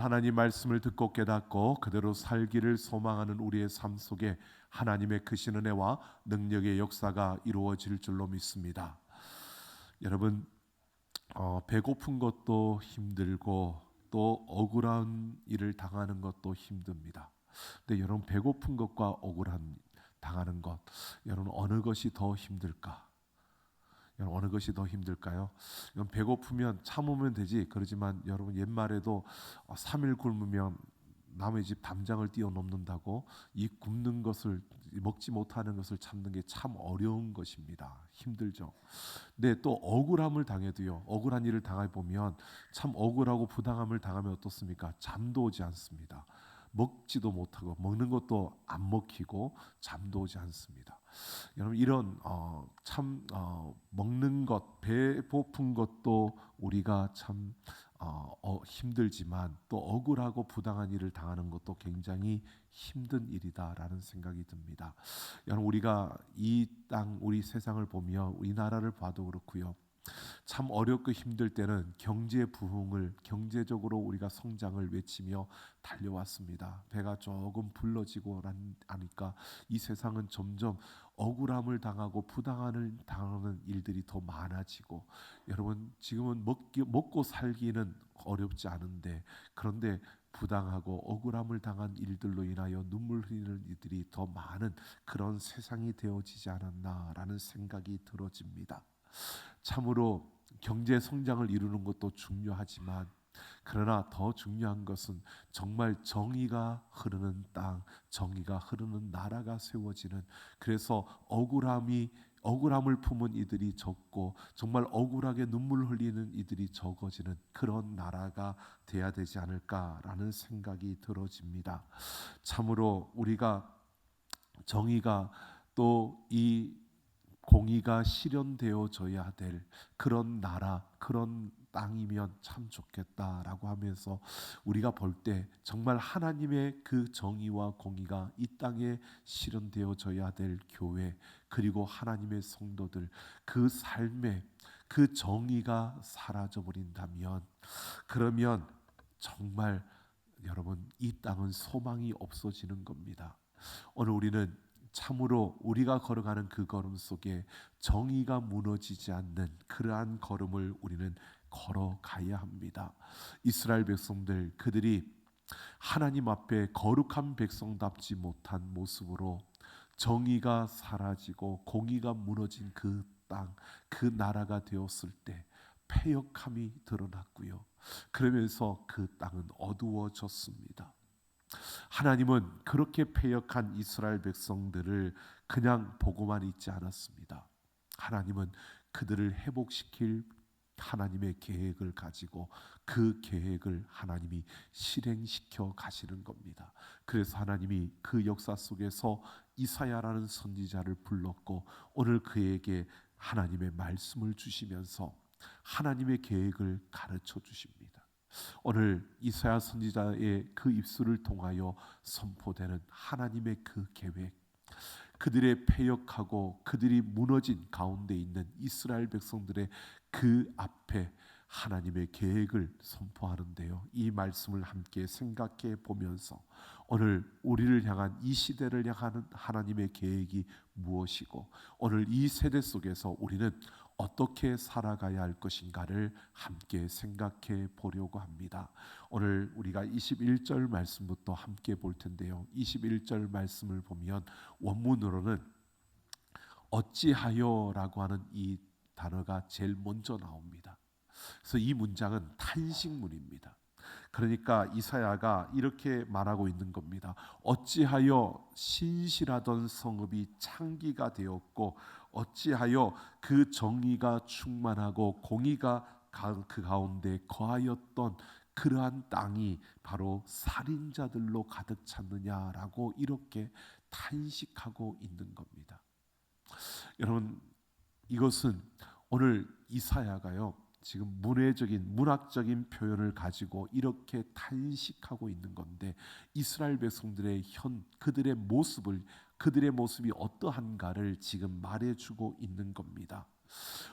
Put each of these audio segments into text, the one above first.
하나님 말씀을 듣고 깨닫고 그대로 살기를 소망하는 우리의 삶 속에 하나님의 크신 은혜와 능력의 역사가 이루어질 줄로 믿습니다. 여러분, 배고픈 것도 힘들고 또 억울한 일을 당하는 것도 힘듭니다. 근데 여러분, 배고픈 것과 억울한 당하는 것, 여러분 어느 것이 더 힘들까? 여러분 어느 것이 더 힘들까요? 여러분 배고프면 참으면 되지. 그러지만 여러분 옛말에도 3일 굶으면 남의 집 담장을 뛰어넘는다고, 이 굶는 것을 먹지 못하는 것을 참는 게 참 어려운 것입니다. 힘들죠. 근데 또 억울함을 당해도요, 억울한 일을 당해 보면 참 억울하고 부당함을 당하면 어떻습니까? 잠도 오지 않습니다. 먹지도 못하고 먹는 것도 안 먹히고 잠도 오지 않습니다. 여러분 이런 먹는 것, 배고픈 것도 우리가 참 힘들지만 또 억울하고 부당한 일을 당하는 것도 굉장히 힘든 일이다라는 생각이 듭니다. 여러분 우리가 이 땅, 우리 세상을 보며 우리나라를 봐도 그렇고요. 참 어렵고 힘들 때는 경제 부흥을, 경제적으로 우리가 성장을 외치며 달려왔습니다. 배가 조금 불러지고 나니까 이 세상은 점점 억울함을 당하고 부당함을 당하는 일들이 더 많아지고, 여러분 지금은 먹고 살기는 어렵지 않은데, 그런데 부당하고 억울함을 당한 일들로 인하여 눈물 흘리는 이들이 더 많은 그런 세상이 되어지지 않았나라는 생각이 들어집니다. 참으로 경제 성장을 이루는 것도 중요하지만, 그러나 더 중요한 것은 정말 정의가 흐르는 땅, 정의가 흐르는 나라가 세워지는, 그래서 억울함을 품은 이들이 적고 정말 억울하게 눈물 흘리는 이들이 적어지는 그런 나라가 돼야 되지 않을까라는 생각이 들어집니다. 참으로 우리가 정의가 또 이 공의가 실현되어져야 될 그런 나라, 그런 땅이면 참 좋겠다라고 하면서, 우리가 볼 때 정말 하나님의 그 정의와 공의가 이 땅에 실현되어져야 될 교회, 그리고 하나님의 성도들, 그 삶에 그 정의가 사라져 버린다면, 그러면 정말 여러분 이 땅은 소망이 없어지는 겁니다. 오늘 우리는 참으로 우리가 걸어가는 그 걸음 속에 정의가 무너지지 않는 그러한 걸음을 우리는 걸어가야 합니다. 이스라엘 백성들, 그들이 하나님 앞에 거룩한 백성답지 못한 모습으로 정의가 사라지고 공의가 무너진 그 땅, 그 나라가 되었을 때 패역함이 드러났고요. 그러면서 그 땅은 어두워졌습니다. 하나님은 그렇게 패역한 이스라엘 백성들을 그냥 보고만 있지 않았습니다. 하나님은 그들을 회복시킬 하나님의 계획을 가지고 그 계획을 하나님이 실행시켜 가시는 겁니다. 그래서 하나님이 그 역사 속에서 이사야라는 선지자를 불렀고 오늘 그에게 하나님의 말씀을 주시면서 하나님의 계획을 가르쳐 주십니다. 오늘 이사야 선지자의 그 입술을 통하여 선포되는 하나님의 그 계획, 그들의 패역하고 그들이 무너진 가운데 있는 이스라엘 백성들의 그 앞에 하나님의 계획을 선포하는데요. 이 말씀을 함께 생각해 보면서 오늘 우리를 향한, 이 시대를 향하는 하나님의 계획이 무엇이고, 오늘 이 세대 속에서 우리는 어떻게 살아가야 할 것인가를 함께 생각해 보려고 합니다. 오늘 우리가 21절 말씀부터 함께 볼 텐데요. 21절 말씀을 보면 원문으로는 어찌하여라고 하는 이 단어가 제일 먼저 나옵니다. 그래서 이 문장은 탄식문입니다. 그러니까 이사야가 이렇게 말하고 있는 겁니다. 어찌하여 신실하던 성읍이 창기가 되었고, 어찌하여 그 정의가 충만하고 공의가 그 가운데 거하였던 그러한 땅이 바로 살인자들로 가득 찼느냐라고 이렇게 탄식하고 있는 겁니다. 여러분, 이것은 오늘 이사야가요, 지금 문학적인 표현을 가지고 이렇게 탄식하고 있는 건데, 이스라엘 백성들의 그들의 모습이 어떠한가를 지금 말해주고 있는 겁니다.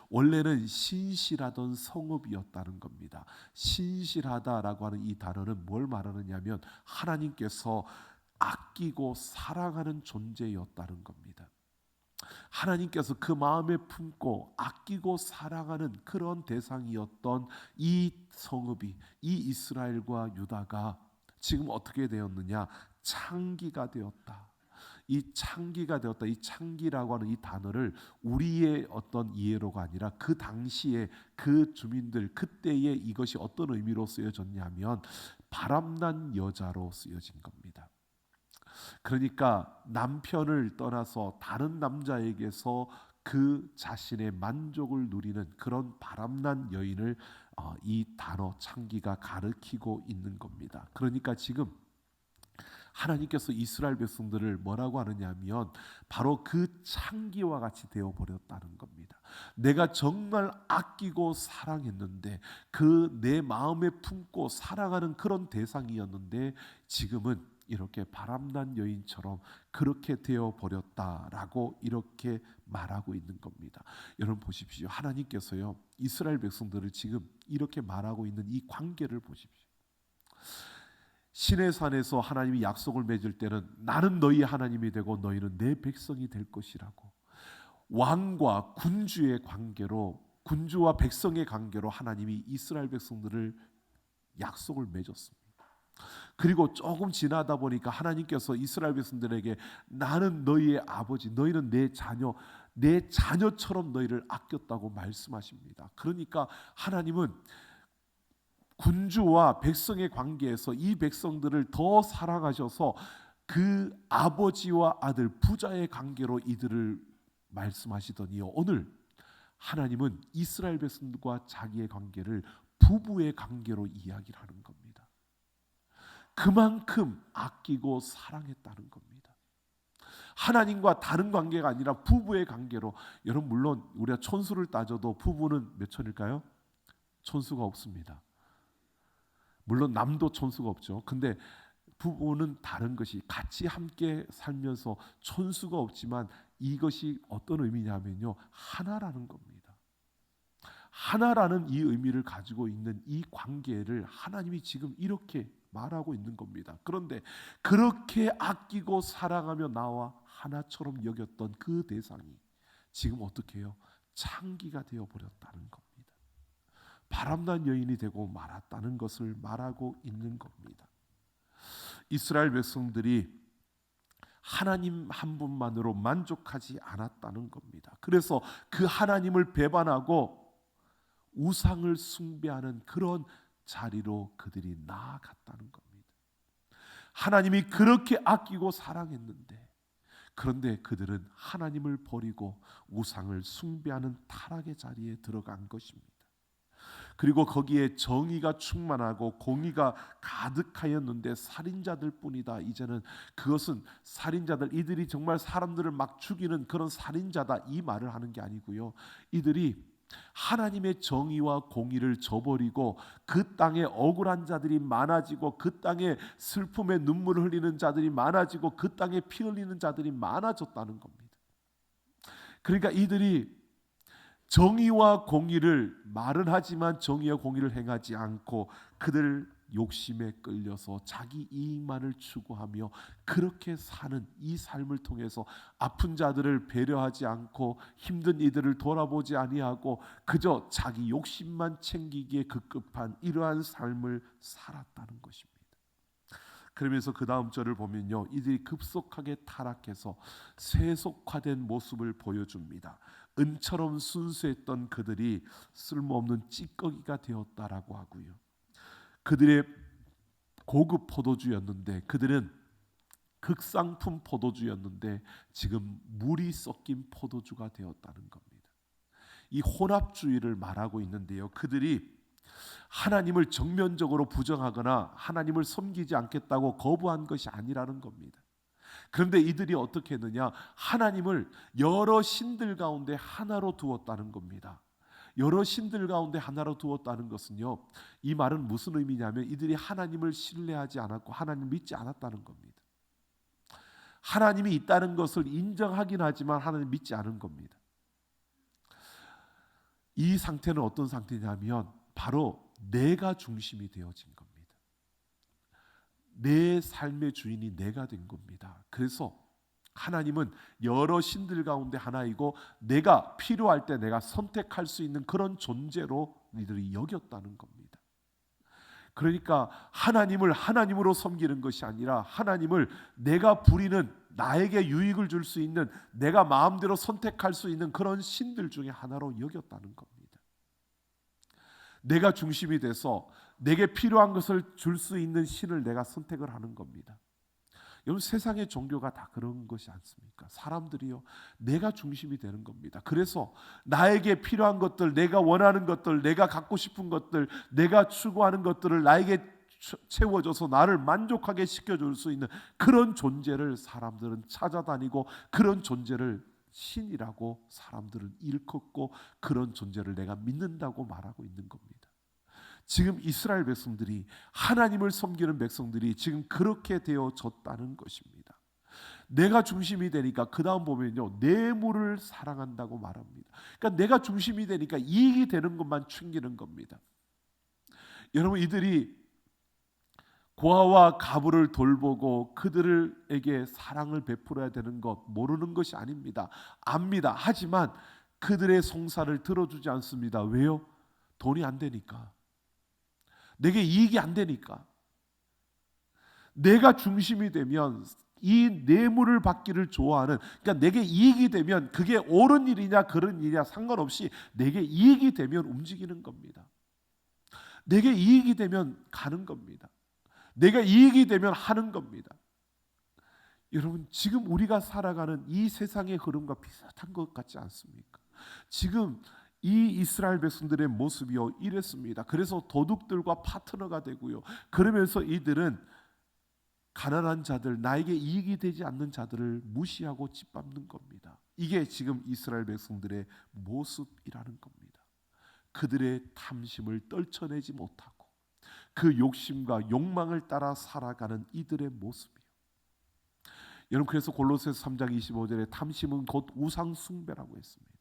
원래는 신실하던 성읍이었다는 겁니다. 신실하다라고 하는 이 단어는 뭘 말하느냐면 하나님께서 아끼고 사랑하는 존재였다는 겁니다. 하나님께서 그 마음에 품고 아끼고 사랑하는 그런 대상이었던 이 성읍이, 이 이스라엘과 유다가 지금 어떻게 되었느냐? 창기가 되었다. 이 창기가 되었다. 이 창기라고 하는 이 단어를 우리의 어떤 이해로가 아니라 그 당시에 그 주민들 그때에 이것이 어떤 의미로 쓰여졌냐면 바람난 여자로 쓰여진 겁니다. 그러니까 남편을 떠나서 다른 남자에게서 그 자신의 만족을 누리는 그런 바람난 여인을 이 단어 창기가 가리키고 있는 겁니다. 그러니까 지금 하나님께서 이스라엘 백성들을 뭐라고 하느냐면 바로 그 창기와 같이 되어 버렸다는 겁니다. 내가 정말 아끼고 사랑했는데 그 내 마음에 품고 사랑하는 그런 대상이었는데 지금은 이렇게 바람난 여인처럼 그렇게 되어 버렸다라고 이렇게 말하고 있는 겁니다. 여러분 보십시오. 하나님께서요 이스라엘 백성들을 지금 이렇게 말하고 있는 이 관계를 보십시오. 시내산에서 하나님이 약속을 맺을 때는 나는 너희 하나님이 되고 너희는 내 백성이 될 것이라고, 왕과 군주의 관계로, 군주와 백성의 관계로 하나님이 이스라엘 백성들을 약속을 맺었습니다. 그리고 조금 지나다 보니까 하나님께서 이스라엘 백성들에게 나는 너희의 아버지, 너희는 내 자녀, 내 자녀처럼 너희를 아꼈다고 말씀하십니다. 그러니까 하나님은 군주와 백성의 관계에서 이 백성들을 더 사랑하셔서 그 아버지와 아들 부자의 관계로 이들을 말씀하시더니요, 오늘 하나님은 이스라엘 백성들과 자기의 관계를 부부의 관계로 이야기를 하는 겁니다. 그만큼 아끼고 사랑했다는 겁니다. 하나님과 다른 관계가 아니라 부부의 관계로. 여러분 물론 우리가 촌수를 따져도 부부는 몇 촌일까요? 촌수가 없습니다. 물론 남도 촌수가 없죠. 근데 부부는 다른 것이 같이 함께 살면서 촌수가 없지만 이것이 어떤 의미냐면요, 하나라는 겁니다. 하나라는 이 의미를 가지고 있는 이 관계를 하나님이 지금 이렇게 말하고 있는 겁니다. 그런데 그렇게 아끼고 사랑하며 나와 하나처럼 여겼던 그 대상이 지금 어떻게 해요? 창기가 되어 버렸다는 겁니다. 바람난 여인이 되고 말았다는 것을 말하고 있는 겁니다. 이스라엘 백성들이 하나님 한 분만으로 만족하지 않았다는 겁니다. 그래서 그 하나님을 배반하고 우상을 숭배하는 그런 자리로 그들이 나아갔다는 겁니다. 하나님이 그렇게 아끼고 사랑했는데, 그런데 그들은 하나님을 버리고 우상을 숭배하는 타락의 자리에 들어간 것입니다. 그리고 거기에 정의가 충만하고 공의가 가득하였는데 살인자들 뿐이다. 이제는 그것은 살인자들, 이들이 정말 사람들을 막 죽이는 그런 살인자다, 이 말을 하는 게 아니고요, 이들이 하나님의 정의와 공의를 저버리고 그 땅에 억울한 자들이 많아지고 그 땅에 슬픔의 눈물을 흘리는 자들이 많아지고 그 땅에 피 흘리는 자들이 많아졌다는 겁니다. 그러니까 이들이 정의와 공의를 말은 하지만 정의와 공의를 행하지 않고 그들 욕심에 끌려서 자기 이익만을 추구하며 그렇게 사는 이 삶을 통해서 아픈 자들을 배려하지 않고 힘든 이들을 돌아보지 아니하고 그저 자기 욕심만 챙기기에 급급한 이러한 삶을 살았다는 것입니다. 그러면서 그 다음 절을 보면요, 이들이 급속하게 타락해서 세속화된 모습을 보여줍니다. 은처럼 순수했던 그들이 쓸모없는 찌꺼기가 되었다라고 하고요, 그들의 고급 포도주였는데, 그들은 극상품 포도주였는데 지금 물이 섞인 포도주가 되었다는 겁니다. 이 혼합주의를 말하고 있는데요, 그들이 하나님을 정면적으로 부정하거나 하나님을 섬기지 않겠다고 거부한 것이 아니라는 겁니다. 그런데 이들이 어떻게 했느냐? 하나님을 여러 신들 가운데 하나로 두었다는 겁니다. 여러 신들 가운데 하나로 두었다는 것은요, 이 말은 무슨 의미냐면 이들이 하나님을 신뢰하지 않았고 하나님을 믿지 않았다는 겁니다. 하나님이 있다는 것을 인정하긴 하지만 하나님 믿지 않은 겁니다. 이 상태는 어떤 상태냐면 바로 내가 중심이 되어진 겁니다. 내 삶의 주인이 내가 된 겁니다. 그래서 하나님은 여러 신들 가운데 하나이고 내가 필요할 때 내가 선택할 수 있는 그런 존재로 너희들이 여겼다는 겁니다. 그러니까 하나님을 하나님으로 섬기는 것이 아니라 하나님을 내가 부리는, 나에게 유익을 줄 수 있는, 내가 마음대로 선택할 수 있는 그런 신들 중에 하나로 여겼다는 겁니다. 내가 중심이 돼서 내게 필요한 것을 줄 수 있는 신을 내가 선택을 하는 겁니다. 여러분, 세상의 종교가 다 그런 것이 않습니까? 사람들이요, 내가 중심이 되는 겁니다. 그래서 나에게 필요한 것들, 내가 원하는 것들, 내가 갖고 싶은 것들, 내가 추구하는 것들을 나에게 채워줘서 나를 만족하게 시켜줄 수 있는 그런 존재를 사람들은 찾아다니고, 그런 존재를 신이라고 사람들은 일컫고, 그런 존재를 내가 믿는다고 말하고 있는 겁니다. 지금 이스라엘 백성들이, 하나님을 섬기는 백성들이 지금 그렇게 되어졌다는 것입니다. 내가 중심이 되니까 그 다음 보면요, 뇌물을 사랑한다고 말합니다. 그러니까 내가 중심이 되니까 이익이 되는 것만 챙기는 겁니다. 여러분, 이들이 고아와 가부를 돌보고 그들에게 사랑을 베풀어야 되는 것 모르는 것이 아닙니다. 압니다. 하지만 그들의 송사를 들어주지 않습니다. 왜요? 돈이 안 되니까. 내게 이익이 안 되니까. 내가 중심이 되면 이 뇌물을 받기를 좋아하는, 그러니까 내게 이익이 되면 그게 옳은 일이냐 그런 일이냐 상관없이 내게 이익이 되면 움직이는 겁니다. 내게 이익이 되면 가는 겁니다. 내가 이익이 되면 하는 겁니다. 여러분, 지금 우리가 살아가는 이 세상의 흐름과 비슷한 것 같지 않습니까? 지금 이 이스라엘 백성들의 모습이요 이랬습니다. 그래서 도둑들과 파트너가 되고요. 그러면서 이들은 가난한 자들, 나에게 이익이 되지 않는 자들을 무시하고 짓밟는 겁니다. 이게 지금 이스라엘 백성들의 모습이라는 겁니다. 그들의 탐심을 떨쳐내지 못하고 그 욕심과 욕망을 따라 살아가는 이들의 모습이요. 여러분, 그래서 골로새서 3장 25절에 탐심은 곧 우상 숭배라고 했습니다.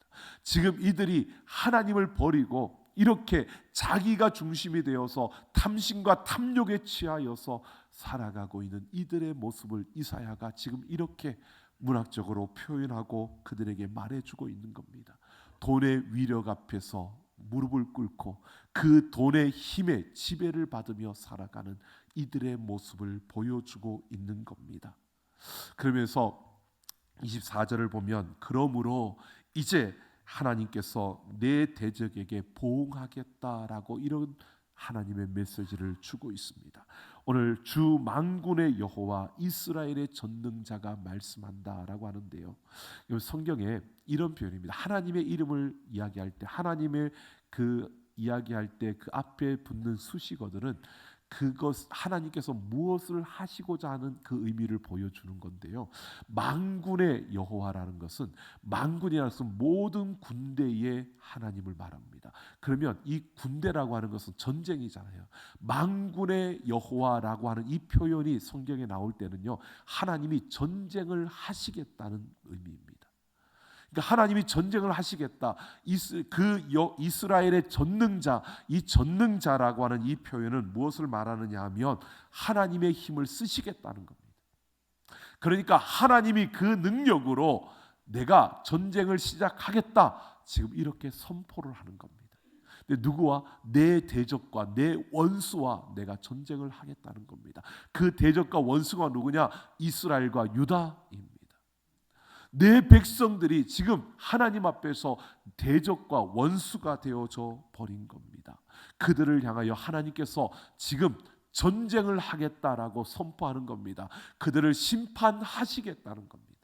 지금 이들이 하나님을 버리고 이렇게 자기가 중심이 되어서 탐심과 탐욕에 취하여서 살아가고 있는 이들의 모습을 이사야가 지금 이렇게 문학적으로 표현하고 그들에게 말해주고 있는 겁니다. 돈의 위력 앞에서 무릎을 꿇고 그 돈의 힘에 지배를 받으며 살아가는 이들의 모습을 보여주고 있는 겁니다. 그러면서 24절을 보면 그러므로 이제 하나님께서 내 대적에게 보응하겠다라고 이런 하나님의 메시지를 주고 있습니다. 오늘 주 만군의 여호와 이스라엘의 전능자가 말씀한다라고 하는데요. 성경에 이런 표현입니다. 하나님의 이름을 이야기할 때, 하나님의 그 이야기할 때 그 앞에 붙는 수식어들은 그것 하나님께서 무엇을 하시고자 하는 그 의미를 보여주는 건데요. 만군의 여호와라는 것은, 만군이라는 것은 모든 군대의 하나님을 말합니다. 그러면 이 군대라고 하는 것은 전쟁이잖아요. 만군의 여호와라고 하는 이 표현이 성경에 나올 때는요, 하나님이 전쟁을 하시겠다는 의미입니다. 그러니까 하나님이 전쟁을 하시겠다. 이스라엘의 전능자, 이 전능자라고 하는 이 표현은 무엇을 말하느냐 하면 하나님의 힘을 쓰시겠다는 겁니다. 그러니까 하나님이 그 능력으로 내가 전쟁을 시작하겠다, 지금 이렇게 선포를 하는 겁니다. 근데 누구와? 내 대적과 내 원수와 내가 전쟁을 하겠다는 겁니다. 그 대적과 원수가 누구냐? 이스라엘과 유다입니다. 내 백성들이 지금 하나님 앞에서 대적과 원수가 되어져 버린 겁니다. 그들을 향하여 하나님께서 지금 전쟁을 하겠다라고 선포하는 겁니다. 그들을 심판하시겠다는 겁니다.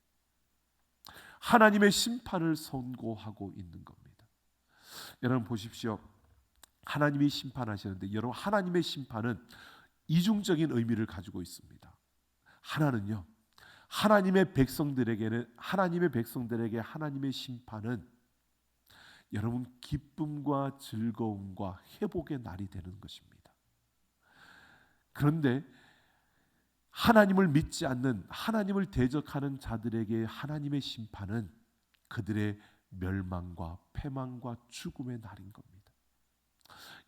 하나님의 심판을 선고하고 있는 겁니다. 여러분 보십시오. 하나님이 심판하시는데, 여러분, 하나님의 심판은 이중적인 의미를 가지고 있습니다. 하나는요, 하나님의 백성들에게 하나님의 심판은 여러분 기쁨과 즐거움과 회복의 날이 되는 것입니다. 그런데 하나님을 믿지 않는, 하나님을 대적하는 자들에게 하나님의 심판은 그들의 멸망과 패망과 죽음의 날인 겁니다.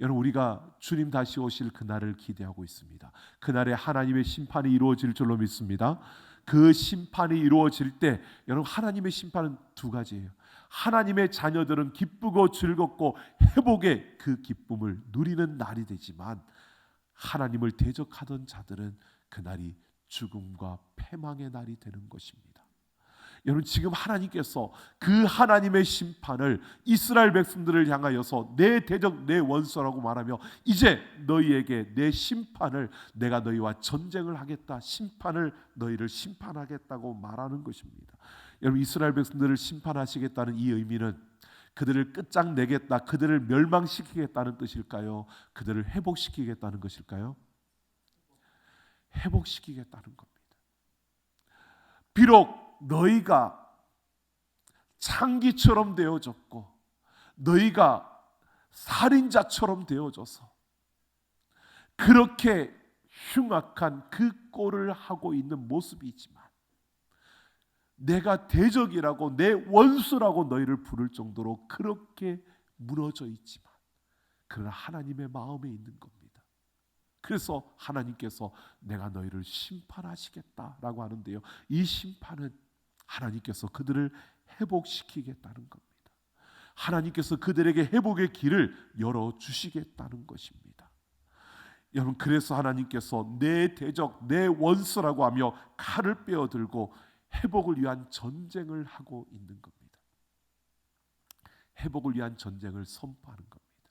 여러분, 우리가 주님 다시 오실 그날을 기대하고 있습니다. 그날에 하나님의 심판이 이루어질 줄로 믿습니다. 그 심판이 이루어질 때 여러분, 하나님의 심판은 두 가지예요. 하나님의 자녀들은 기쁘고 즐겁고 회복의 그 기쁨을 누리는 날이 되지만, 하나님을 대적하던 자들은 그날이 죽음과 패망의 날이 되는 것입니다. 여러분, 지금 하나님께서 그 하나님의 심판을 이스라엘 백성들을 향하여서 내 대적, 내 원수라고 말하며, 이제 너희에게 내 심판을, 내가 너희와 전쟁을 하겠다, 심판을, 너희를 심판하겠다고 말하는 것입니다. 여러분, 이스라엘 백성들을 심판하시겠다는 이 의미는 그들을 끝장내겠다, 그들을 멸망시키겠다는 뜻일까요? 그들을 회복시키겠다는 것일까요? 회복시키겠다는 겁니다. 비록 너희가 창기처럼 되어졌고 너희가 살인자처럼 되어져서 그렇게 흉악한 그 꼴을 하고 있는 모습이지만, 내가 대적이라고, 내 원수라고 너희를 부를 정도로 그렇게 무너져 있지만, 그러나 하나님의 마음에 있는 겁니다. 그래서 하나님께서 내가 너희를 심판하시겠다라고 하는데요, 이 심판은 하나님께서 그들을 회복시키겠다는 겁니다. 하나님께서 그들에게 회복의 길을 열어주시겠다는 것입니다. 여러분, 그래서 하나님께서 내 대적, 내 원수라고 하며 칼을 빼어들고 회복을 위한 전쟁을 하고 있는 겁니다. 회복을 위한 전쟁을 선포하는 겁니다.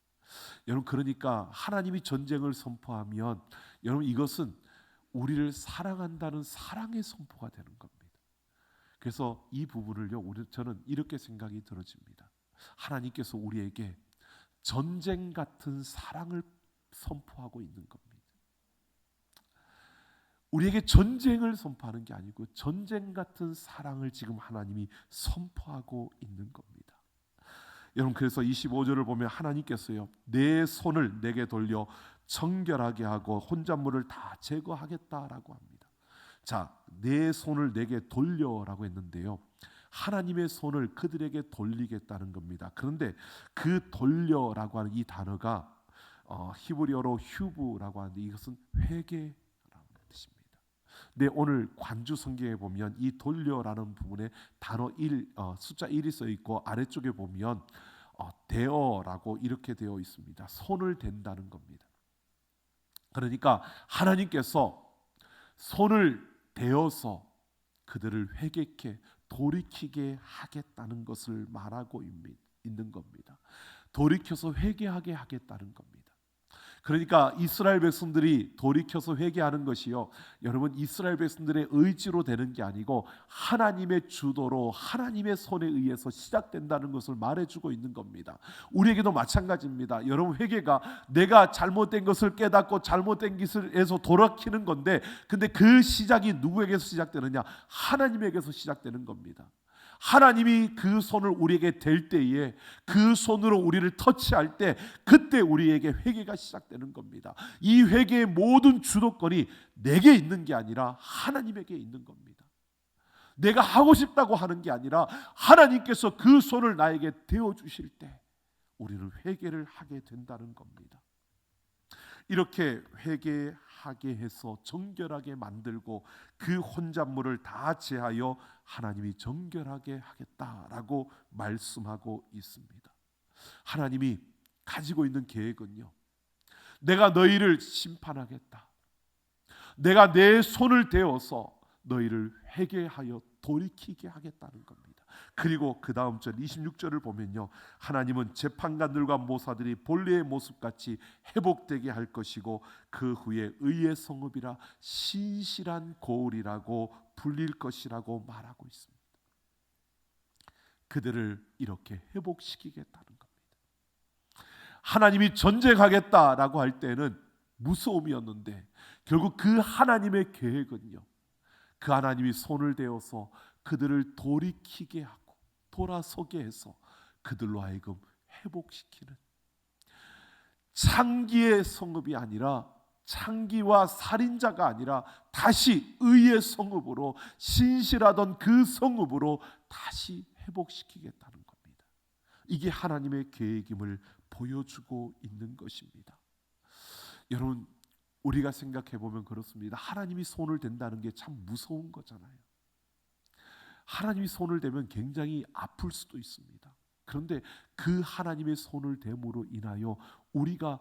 여러분, 그러니까 하나님이 전쟁을 선포하면 여러분, 이것은 우리를 사랑한다는 사랑의 선포가 되는 겁니다. 그래서 이 부분을요, 저는 이렇게 생각이 들어집니다. 하나님께서 우리에게 전쟁 같은 사랑을 선포하고 있는 겁니다. 우리에게 전쟁을 선포하는 게 아니고 전쟁 같은 사랑을 지금 하나님이 선포하고 있는 겁니다. 여러분, 그래서 25절을 보면 하나님께서요, 내 손을 내게 돌려 정결하게 하고 혼잣물을 다 제거하겠다라고 합니다. 자, 내 손을 내게 돌려라고 했는데요, 하나님의 손을 그들에게 돌리겠다는 겁니다. 그런데 그 돌려라고 하는 이 단어가 히브리어로 휴브라고 하는데, 이것은 회개라는 뜻입니다. 네, 오늘 관주 성경에 보면 이 돌려라는 부분에 단어 1, 숫자 1이 써 있고, 아래쪽에 보면 대어라고 이렇게 되어 있습니다. 손을 댄다는 겁니다. 그러니까 하나님께서 손을 대어서 그들을 회개케 돌이키게 하겠다는 것을 말하고 있는 겁니다. 돌이켜서 회개하게 하겠다는 겁니다. 그러니까 이스라엘 백성들이 돌이켜서 회개하는 것이요, 여러분, 이스라엘 백성들의 의지로 되는 게 아니고 하나님의 주도로, 하나님의 손에 의해서 시작된다는 것을 말해주고 있는 겁니다. 우리에게도 마찬가지입니다. 여러분, 회개가 내가 잘못된 것을 깨닫고 잘못된 것에서 돌이키는 건데, 근데 그 시작이 누구에게서 시작되느냐? 하나님에게서 시작되는 겁니다. 하나님이 그 손을 우리에게 댈 때에, 그 손으로 우리를 터치할 때, 그때 우리에게 회개가 시작되는 겁니다. 이 회개의 모든 주도권이 내게 있는 게 아니라 하나님에게 있는 겁니다. 내가 하고 싶다고 하는 게 아니라 하나님께서 그 손을 나에게 대어 주실 때 우리는 회개를 하게 된다는 겁니다. 이렇게 회개하게 해서 정결하게 만들고 그 혼잣물을 다 제하여 하나님이 정결하게 하겠다라고 말씀하고 있습니다. 하나님이 가지고 있는 계획은요, 내가 너희를 심판하겠다, 내가 내 손을 대어서 너희를 회개하여 돌이키게 하겠다는 겁니다. 그리고 그 다음 절 26절을 보면요, 하나님은 재판관들과 모사들이 본래의 모습같이 회복되게 할 것이고 그 후에 의의 성읍이라 신실한 고을이라고 불릴 것이라고 말하고 있습니다. 그들을 이렇게 회복시키겠다는 겁니다. 하나님이 전쟁하겠다라고 할 때는 무서움이었는데, 결국 그 하나님의 계획은요, 그 하나님이 손을 대어서 그들을 돌이키게 하고 돌아서게 해서 그들로 하여금 회복시키는, 창기의 성읍이 아니라, 창기와 살인자가 아니라 다시 의의 성읍으로, 신실하던 그 성읍으로 다시 회복시키겠다는 겁니다. 이게 하나님의 계획임을 보여주고 있는 것입니다. 여러분, 우리가 생각해 보면 그렇습니다. 하나님이 손을 댄다는 게 참 무서운 거잖아요. 하나님이 손을 대면 굉장히 아플 수도 있습니다. 그런데 그 하나님의 손을 댐으로 인하여 우리가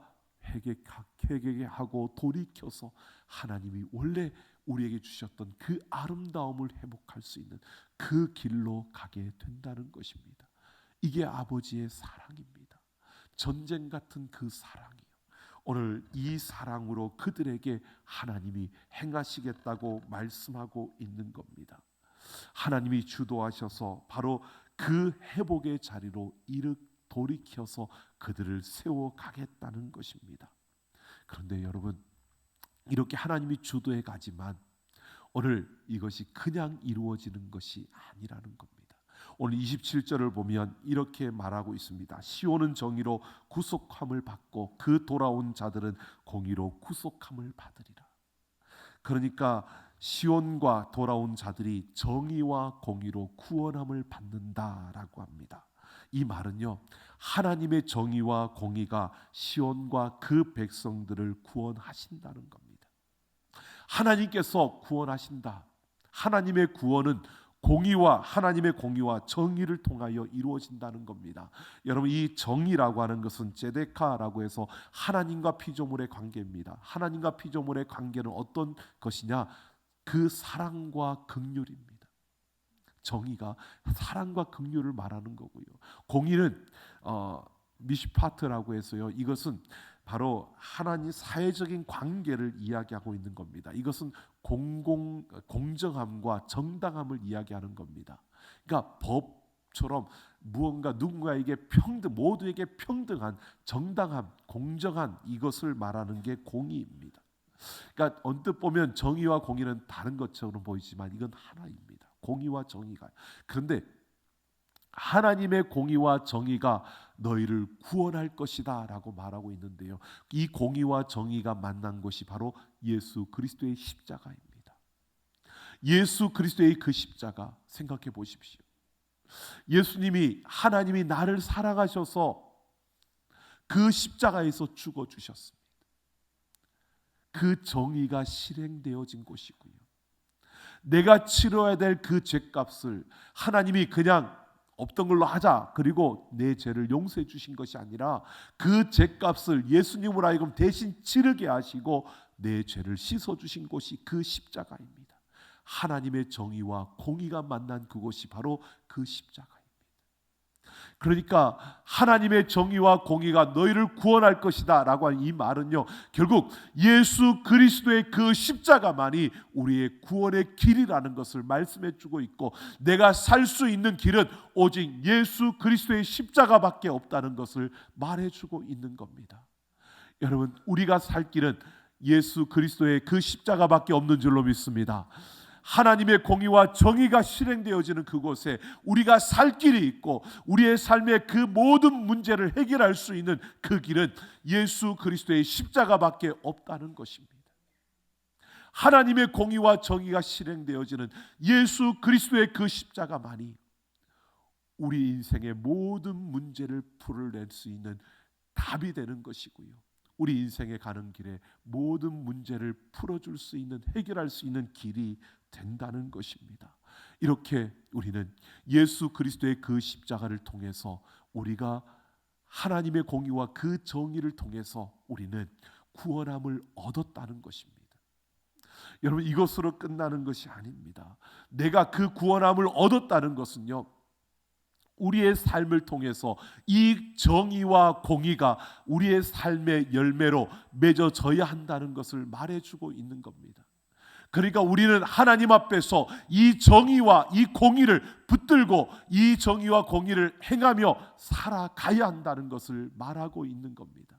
회개하고 돌이켜서 하나님이 원래 우리에게 주셨던 그 아름다움을 회복할 수 있는 그 길로 가게 된다는 것입니다. 이게 아버지의 사랑입니다. 전쟁 같은 그 사랑이요. 오늘 이 사랑으로 그들에게 하나님이 행하시겠다고 말씀하고 있는 겁니다. 하나님이 주도하셔서 바로 그 회복의 자리로 돌이켜서 그들을 세워가겠다는 것입니다. 그런데 여러분, 이렇게 하나님이 주도해 가지만 오늘 이것이 그냥 이루어지는 것이 아니라는 겁니다. 오늘 27절을 보면 이렇게 말하고 있습니다. 시온은 정의로 구속함을 받고 그 돌아온 자들은 공의로 구속함을 받으리라. 그러니까 시온과 돌아온 자들이 정의와 공의로 구원함을 받는다라고 합니다. 이 말은요, 하나님의 정의와 공의가 시온과 그 백성들을 구원하신다는 겁니다. 하나님께서 구원하신다. 하나님의 구원은 하나님의 공의와 정의를 통하여 이루어진다는 겁니다. 여러분, 이 정의라고 하는 것은 제데카라고 해서 하나님과 피조물의 관계입니다. 하나님과 피조물의 관계는 어떤 것이냐? 그 사랑과 긍휼입니다. 정의가 사랑과 긍휼을 말하는 거고요. 공의는 미시파트라고 해서요, 이것은 바로 하나님 사회적인 관계를 이야기하고 있는 겁니다. 이것은 공정함과 정당함을 이야기하는 겁니다. 그러니까 법처럼 무언가 누군가에게 모두에게 평등한, 정당한, 공정한 이것을 말하는 게 공의입니다. 그러니까 언뜻 보면 정의와 공의는 다른 것처럼 보이지만 이건 하나입니다. 공의와 정의가. 그런데 하나님의 공의와 정의가 너희를 구원할 것이다 라고 말하고 있는데요, 이 공의와 정의가 만난 것이 바로 예수 그리스도의 십자가입니다. 예수 그리스도의 그 십자가 생각해 보십시오. 예수님이, 하나님이 나를 사랑하셔서 그 십자가에서 죽어주셨습니다. 그 정의가 실행되어진 것이고요, 내가 치러야 될 그 죄값을 하나님이 그냥 없던 걸로 하자, 그리고 내 죄를 용서해 주신 것이 아니라 그 죄값을 예수님으로 하여금 대신 치르게 하시고 내 죄를 씻어 주신 것이 그 십자가입니다. 하나님의 정의와 공의가 만난 그것이 바로 그 십자가입니다. 그러니까 하나님의 정의와 공의가 너희를 구원할 것이다 라고 하는 이 말은요, 결국 예수 그리스도의 그 십자가만이 우리의 구원의 길이라는 것을 말씀해 주고 있고, 내가 살 수 있는 길은 오직 예수 그리스도의 십자가밖에 없다는 것을 말해 주고 있는 겁니다. 여러분, 우리가 살 길은 예수 그리스도의 그 십자가밖에 없는 줄로 믿습니다. 하나님의 공의와 정의가 실행되어지는 그곳에 우리가 살 길이 있고, 우리의 삶의 그 모든 문제를 해결할 수 있는 그 길은 예수 그리스도의 십자가밖에 없다는 것입니다. 하나님의 공의와 정의가 실행되어지는 예수 그리스도의 그 십자가만이 우리 인생의 모든 문제를 풀어낼 수 있는 답이 되는 것이고요, 우리 인생에 가는 길에 모든 문제를 풀어줄 수 있는, 해결할 수 있는 길이 된다는 것입니다. 이렇게 우리는 예수 그리스도의 그 십자가를 통해서 우리가 하나님의 공의와 그 정의를 통해서 우리는 구원함을 얻었다는 것입니다. 여러분, 이것으로 끝나는 것이 아닙니다. 내가 그 구원함을 얻었다는 것은요, 우리의 삶을 통해서 이 정의와 공의가 우리의 삶의 열매로 맺어져야 한다는 것을 말해주고 있는 겁니다. 그러니까 우리는 하나님 앞에서 이 정의와 이 공의를 붙들고 이 정의와 공의를 행하며 살아가야 한다는 것을 말하고 있는 겁니다.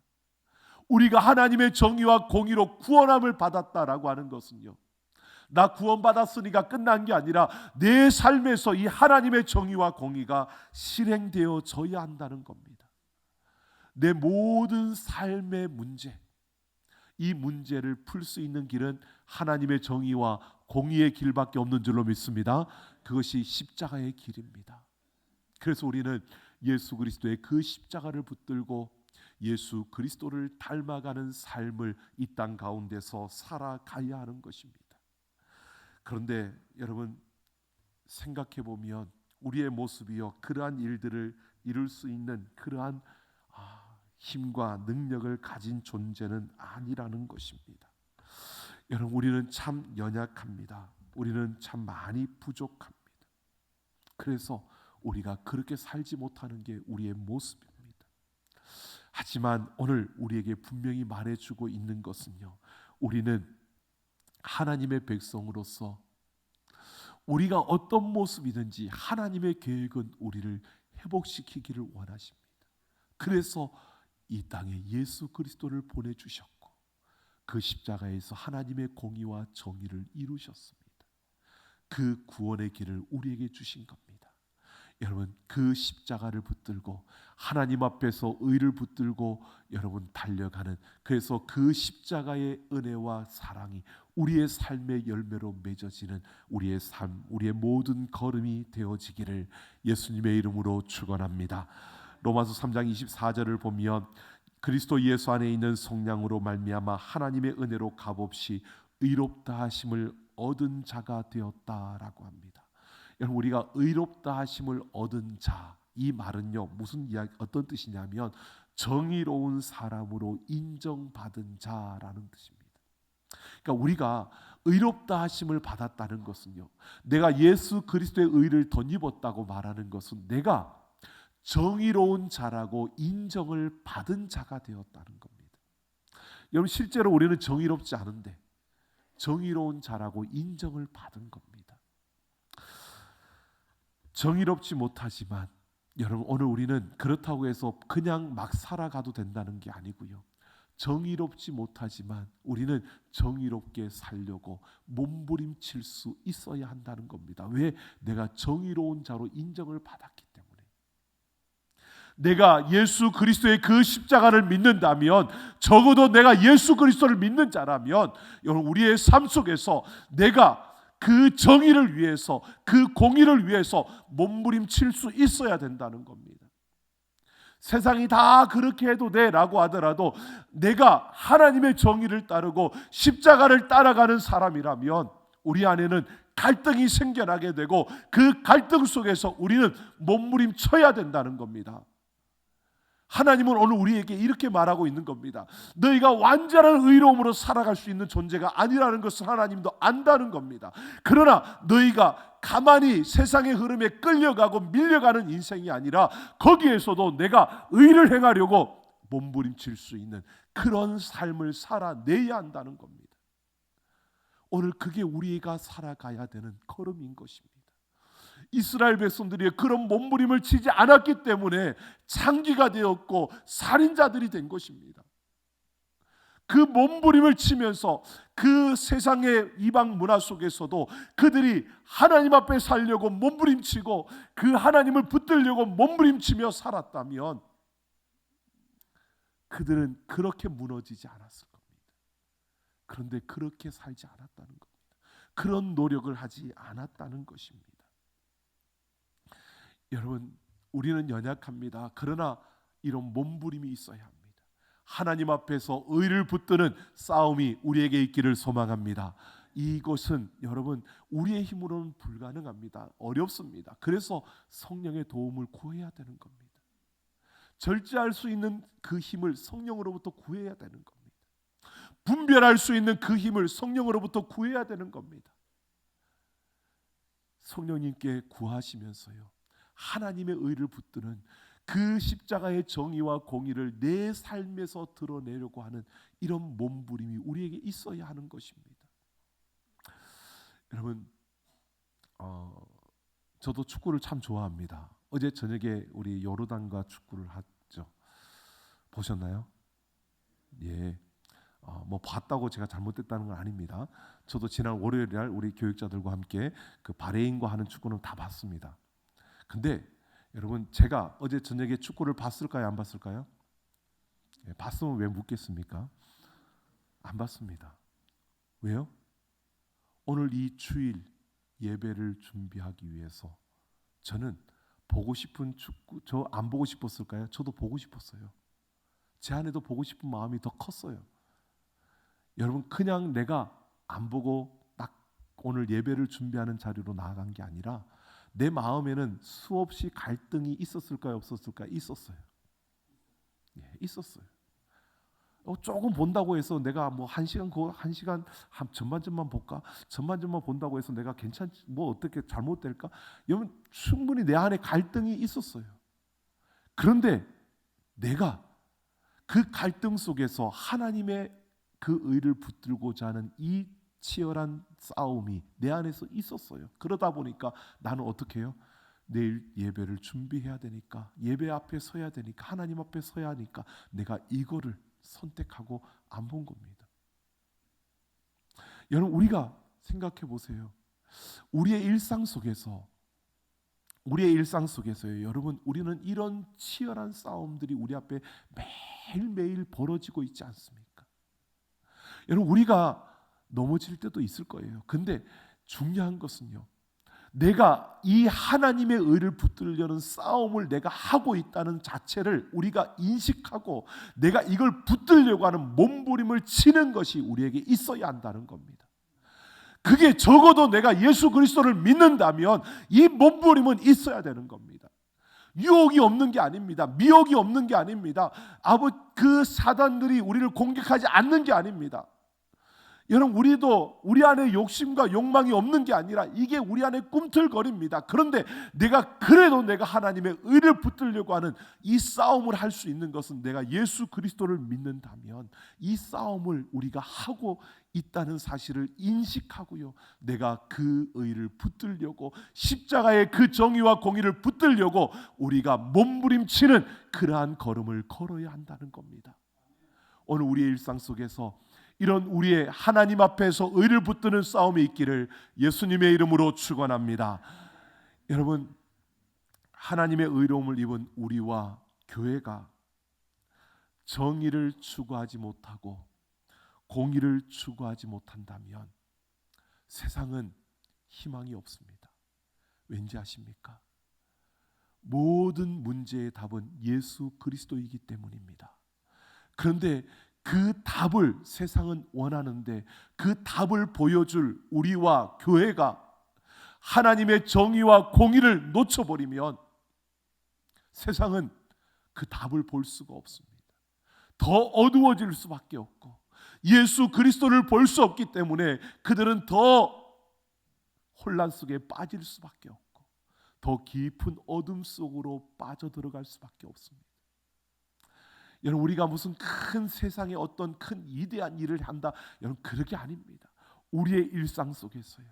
우리가 하나님의 정의와 공의로 구원함을 받았다라고 하는 것은요, 나 구원받았으니까 끝난 게 아니라 내 삶에서 이 하나님의 정의와 공의가 실행되어져야 한다는 겁니다. 내 모든 삶의 문제, 이 문제를 풀 수 있는 길은 하나님의 정의와 공의의 길밖에 없는 줄로 믿습니다. 그것이 십자가의 길입니다. 그래서 우리는 예수 그리스도의 그 십자가를 붙들고 예수 그리스도를 닮아가는 삶을 이 땅 가운데서 살아가야 하는 것입니다. 그런데 여러분 생각해 보면 우리의 모습이요 그러한 일들을 이룰 수 있는 그러한 힘과 능력을 가진 존재는 아니라는 것입니다. 여러분 우리는 참 연약합니다. 우리는 참 많이 부족합니다. 그래서 우리가 그렇게 살지 못하는 게 우리의 모습입니다. 하지만 오늘 우리에게 분명히 말해주고 있는 것은요, 우리는 하나님의 백성으로서 우리가 어떤 모습이든지 하나님의 계획은 우리를 회복시키기를 원하십니다. 그래서 이 땅에 예수 그리스도를 보내주셨고 그 십자가에서 하나님의 공의와 정의를 이루셨습니다. 그 구원의 길을 우리에게 주신 겁니다. 여러분 그 십자가를 붙들고 하나님 앞에서 의를 붙들고 여러분 달려가는, 그래서 그 십자가의 은혜와 사랑이 우리의 삶의 열매로 맺어지는 우리의 삶, 우리의 모든 걸음이 되어지기를 예수님의 이름으로 축원합니다. 로마서 3장 24절을 보면 그리스도 예수 안에 있는 성량으로 말미암아 하나님의 은혜로 값없이 의롭다 하심을 얻은 자가 되었다라고 합니다. 여러분 우리가 의롭다 하심을 얻은 자, 이 말은요 무슨 이야기, 어떤 뜻이냐면 정의로운 사람으로 인정받은 자라는 뜻입니다. 그러니까 우리가 의롭다 하심을 받았다는 것은요, 내가 예수 그리스도의 의를 덧입었다고 말하는 것은 내가 정의로운 자라고 인정을 받은 자가 되었다는 겁니다. 여러분 실제로 우리는 정의롭지 않은데 정의로운 자라고 인정을 받은 겁니다. 정의롭지 못하지만 여러분 오늘 우리는 그렇다고 해서 그냥 막 살아가도 된다는 게 아니고요, 정의롭지 못하지만 우리는 정의롭게 살려고 몸부림칠 수 있어야 한다는 겁니다. 왜? 내가 정의로운 자로 인정을 받았기 때문에. 내가 예수 그리스도의 그 십자가를 믿는다면, 적어도 내가 예수 그리스도를 믿는 자라면 여러분 우리의 삶 속에서 내가 그 정의를 위해서, 그 공의를 위해서 몸부림칠 수 있어야 된다는 겁니다. 세상이 다 그렇게 해도 돼라고 하더라도 내가 하나님의 정의를 따르고 십자가를 따라가는 사람이라면 우리 안에는 갈등이 생겨나게 되고 그 갈등 속에서 우리는 몸부림쳐야 된다는 겁니다. 하나님은 오늘 우리에게 이렇게 말하고 있는 겁니다. 너희가 완전한 의로움으로 살아갈 수 있는 존재가 아니라는 것을 하나님도 안다는 겁니다. 그러나 너희가 가만히 세상의 흐름에 끌려가고 밀려가는 인생이 아니라 거기에서도 내가 의를 행하려고 몸부림칠 수 있는 그런 삶을 살아내야 한다는 겁니다. 오늘 그게 우리가 살아가야 되는 걸음인 것입니다. 이스라엘 백성들이 그런 몸부림을 치지 않았기 때문에 창기가 되었고 살인자들이 된 것입니다. 그 몸부림을 치면서 그 세상의 이방 문화 속에서도 그들이 하나님 앞에 살려고 몸부림치고 그 하나님을 붙들려고 몸부림치며 살았다면 그들은 그렇게 무너지지 않았을 겁니다. 그런데 그렇게 살지 않았다는 겁니다. 그런 노력을 하지 않았다는 것입니다. 여러분 우리는 연약합니다. 그러나 이런 몸부림이 있어야 합니다. 하나님 앞에서 의를 붙드는 싸움이 우리에게 있기를 소망합니다. 이것은 여러분 우리의 힘으로는 불가능합니다. 어렵습니다. 그래서 성령의 도움을 구해야 되는 겁니다. 절제할 수 있는 그 힘을 성령으로부터 구해야 되는 겁니다. 분별할 수 있는 그 힘을 성령으로부터 구해야 되는 겁니다. 성령님께 구하시면서요, 하나님의 의를 붙드는 그 십자가의 정의와 공의를 내 삶에서 드러내려고 하는 이런 몸부림이 우리에게 있어야 하는 것입니다. 여러분 저도 축구를 참 좋아합니다. 어제 저녁에 우리 요르단과 축구를 했죠. 보셨나요? 예. 뭐 봤다고 제가 잘못됐다는 건 아닙니다. 저도 지난 월요일 날 우리 교육자들과 함께 그 바레인과 하는 축구는 다 봤습니다. 근데 여러분 제가 어제 저녁에 축구를 봤을까요? 안 봤을까요? 예, 봤으면 왜 묻겠습니까? 안 봤습니다. 왜요? 오늘 이 주일 예배를 준비하기 위해서 저는 보고 싶은 축구, 저 안 보고 싶었을까요? 저도 보고 싶었어요. 제 안에도 보고 싶은 마음이 더 컸어요. 여러분, 그냥 내가 안 보고 딱 오늘 예배를 준비하는 자리로 나아간 게 아니라 내 마음에는 수없이 갈등이 있었을까요? 없었을까요? 있었어요. 예, 있었어요. 조금 본다고 해서 내가 뭐 한 시간 한 전반전만 볼까? 전반전만 본다고 해서 내가 괜찮지? 뭐 어떻게 잘못될까? 여러분, 충분히 내 안에 갈등이 있었어요. 그런데 내가 그 갈등 속에서 하나님의 그 의를 붙들고자 하는 이 치열한 싸움이 내 안에서 있었어요. 그러다 보니까 나는 어떻게 해요? 내일 예배를 준비해야 되니까, 예배 앞에 서야 되니까, 하나님 앞에 서야 하니까 내가 이거를 선택하고 안 본 겁니다. 여러분, 우리가 생각해 보세요. 우리의 일상 속에서요, 여러분, 우리는 이런 치열한 싸움들이 우리 앞에 매일매일 벌어지고 있지 않습니까? 여러분, 우리가 넘어질 때도 있을 거예요. 근데 중요한 것은요, 내가 이 하나님의 의를 붙들려는 싸움을 내가 하고 있다는 자체를 우리가 인식하고 내가 이걸 붙들려고 하는 몸부림을 치는 것이 우리에게 있어야 한다는 겁니다. 그게 적어도 내가 예수 그리스도를 믿는다면 이 몸부림은 있어야 되는 겁니다. 유혹이 없는 게 아닙니다. 미혹이 없는 게 아닙니다. 그 사단들이 우리를 공격하지 않는 게 아닙니다. 여러분, 우리도 우리 안에 욕심과 욕망이 없는 게 아니라 이게 우리 안에 꿈틀거립니다. 그런데 그래도 내가 하나님의 의를 붙들려고 하는 이 싸움을 할 수 있는 것은 내가 예수 그리스도를 믿는다면 이 싸움을 우리가 하고 있다는 사실을 인식하고요, 내가 그 의를 붙들려고, 십자가의 그 정의와 공의를 붙들려고 우리가 몸부림치는 그러한 걸음을 걸어야 한다는 겁니다. 오늘 우리의 일상 속에서 이런 우리의 하나님 앞에서 의를 붙드는 싸움이 있기를 예수님의 이름으로 축원합니다. 여러분, 하나님의 의로움을 입은 우리와 교회가 정의를 추구하지 못하고 공의를 추구하지 못한다면 세상은 희망이 없습니다. 왠지 아십니까? 모든 문제의 답은 예수 그리스도이기 때문입니다. 그런데 그 답을 세상은 원하는데 그 답을 보여줄 우리와 교회가 하나님의 정의와 공의를 놓쳐버리면 세상은 그 답을 볼 수가 없습니다. 더 어두워질 수밖에 없고 예수 그리스도를 볼 수 없기 때문에 그들은 더 혼란 속에 빠질 수밖에 없고 더 깊은 어둠 속으로 빠져들어갈 수밖에 없습니다. 여러분, 우리가 무슨 큰 세상에 어떤 큰 위대한 일을 한다, 여러분, 그렇게 아닙니다. 우리의 일상 속에서요,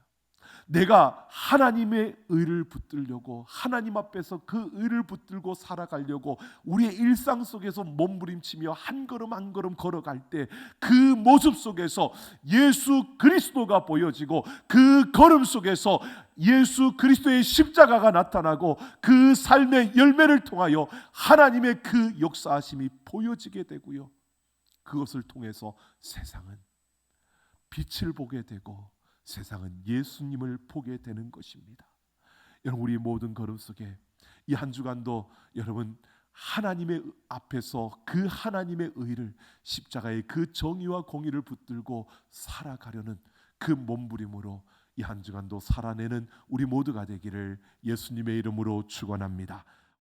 내가 하나님의 의를 붙들려고, 하나님 앞에서 그 의를 붙들고 살아가려고 우리의 일상 속에서 몸부림치며 한 걸음 한 걸음 걸어갈 때 그 모습 속에서 예수 그리스도가 보여지고 그 걸음 속에서 예수 그리스도의 십자가가 나타나고 그 삶의 열매를 통하여 하나님의 그 역사하심이 보여지게 되고요, 그것을 통해서 세상은 빛을 보게 되고 세상은 예수님을 보게 되는 것입니다. 여러분, 우리 모든 걸음 속에 이 한 주간도 여러분 하나님의 앞에서 그 하나님의 의를, 십자가의 그 정의와 공의를 붙들고 살아가려는 그 몸부림으로 이 한 주간도 살아내는 우리 모두가 되기를 예수님의 이름으로 축원합니다.